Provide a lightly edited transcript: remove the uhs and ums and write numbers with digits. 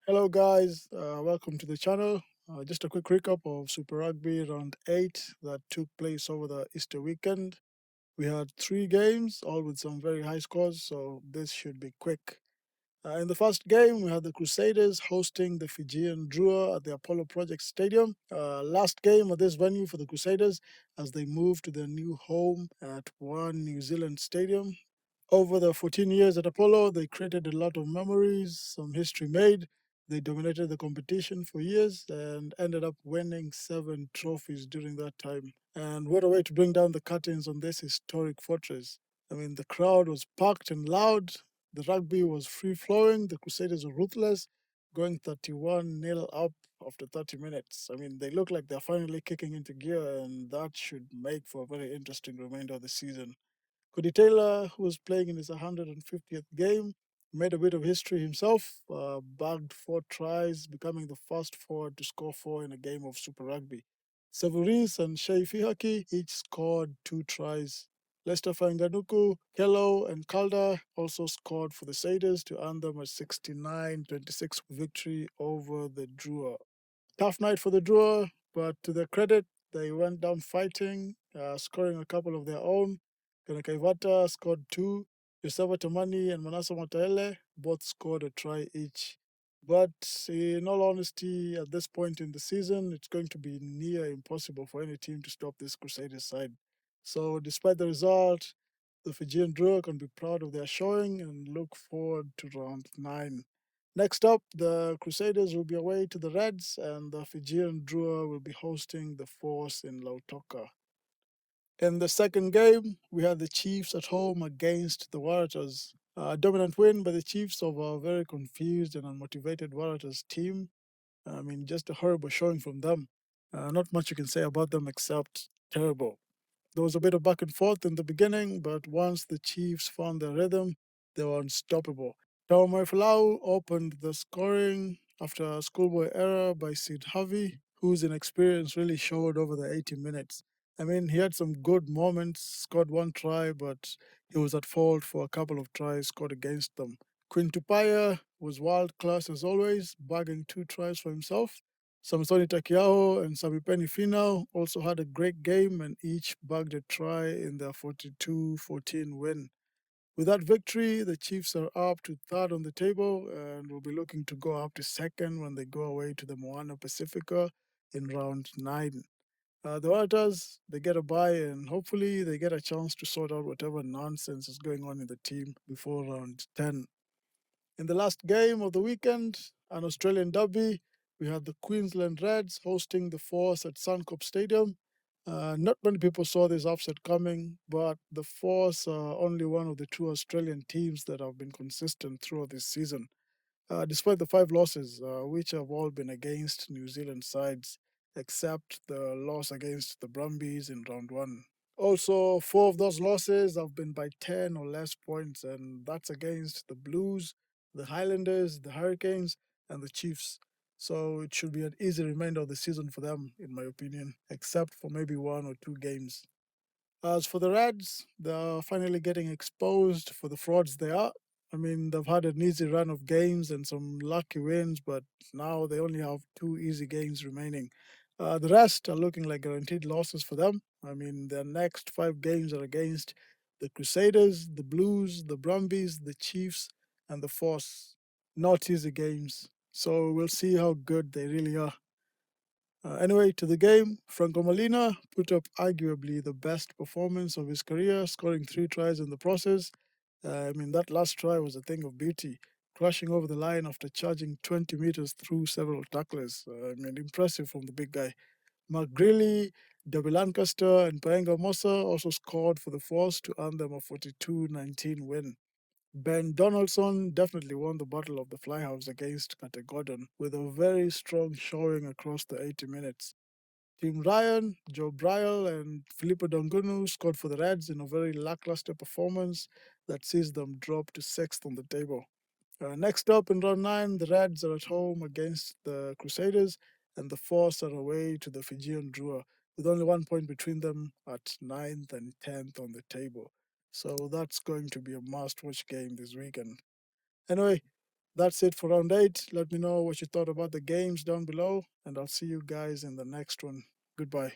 Hello, guys. Welcome to the channel. Just a quick recap of Super Rugby Round 8 that took place over the Easter weekend. We had three games, all with some very high scores, so this should be quick. In the first game, we had the Crusaders hosting the Fijian Drua at the Apollo Project Stadium. Last game at this venue for the Crusaders as they moved to their new home at One New Zealand Stadium. Over the 14 years at Apollo, they created a lot of memories, some history made. They dominated the competition for years and ended up winning 7 trophies during that time. And what a way to bring down the curtains on this historic fortress. I mean, the crowd was packed and loud. The rugby was free flowing. The Crusaders were ruthless, going 31-0 up after 30 minutes. I mean, they look like they're finally kicking into gear, and that should make for a very interesting remainder of the season. Cody Taylor, who was playing in his 150th game, made a bit of history himself, bagged 4 tries, becoming the first forward to score 4 in a game of Super Rugby. Severis and Shea Fihaki each scored 2 tries. Lester Fanganuku, Kello, and Calder also scored for the Satyrs to earn them a 69-26 victory over the Drua. Tough night for the draw, but to their credit, they went down fighting, scoring a couple of their own. Kanakaivata scored two. Yoseva Tamani and Manasa Mataele both scored a try each. But in all honesty, at this point in the season, it's going to be near impossible for any team to stop this Crusaders side. So, despite the result, the Fijian Drua can be proud of their showing and look forward to round 9. Next up, the Crusaders will be away to the Reds, and the Fijian Drua will be hosting the Force in Lautoka. In the second game, we had the Chiefs at home against the Waratahs. A dominant win by the Chiefs over a very confused and unmotivated Waratahs team. I mean, just a horrible showing from them. Not much you can say about them except terrible. There was a bit of back and forth in the beginning, but once the Chiefs found their rhythm, they were unstoppable. Taumai Falau opened the scoring after a schoolboy error by Sid Harvey, whose inexperience really showed over the 80 minutes. I mean, he had some good moments, scored 1 try, but he was at fault for a couple of tries scored against them. Quinn Tupaya was world class as always, bagging 2 tries for himself. Samsoni Takiao and Samipeni Finau also had a great game and each bagged a try in their 42-14 win. With that victory, the Chiefs are up to third on the table and will be looking to go up to second when they go away to the Moana Pacifica in round 9. The Waratahs, they get a bye and hopefully they get a chance to sort out whatever nonsense is going on in the team before round 10. In the last game of the weekend, an Australian derby, we had the Queensland Reds hosting the Force at Suncorp Stadium. Not many people saw this upset coming, but the Force are only one of the two Australian teams that have been consistent throughout this season, despite the 5 losses, which have all been against New Zealand sides, except the loss against the Brumbies in round 1. Also, 4 of those losses have been by 10 or less points, and that's against the Blues, the Highlanders, the Hurricanes, and the Chiefs. So it should be an easy remainder of the season for them, in my opinion, except for maybe 1 or 2 games. As for the Reds, they're finally getting exposed for the frauds they are. I mean, they've had an easy run of games and some lucky wins, but now they only have 2 easy games remaining. The rest are looking like guaranteed losses for them. I mean, their next 5 games are against the Crusaders, the Blues, the Brumbies, the Chiefs, and the Force. Not easy games. So we'll see how good they really are. Anyway, to the game, Franco Molina put up arguably the best performance of his career, scoring 3 tries in the process. I mean, that last try was a thing of beauty, crashing over the line after charging 20 meters through several tacklers. I mean, impressive from the big guy. Mark Greeley, Debbie Lancaster, and Paenga Mosa also scored for the Force to earn them a 42-19 win. Ben Donaldson definitely won the Battle of the Flyhouse against Gordon with a very strong showing across the 80 minutes. Tim Ryan, Joe Bryle, and Filippo Dongunu scored for the Reds in a very lackluster performance that sees them drop to sixth on the table. Next up in round 9, the Reds are at home against the Crusaders, and the Force are away to the Fijian Drua, with only 1 point between them at ninth and 10th on the table. So that's going to be a must watch game this weekend. Anyway, That's it for round 8. Let me know what you thought about the games down below, and I'll see you guys in the next one. Goodbye.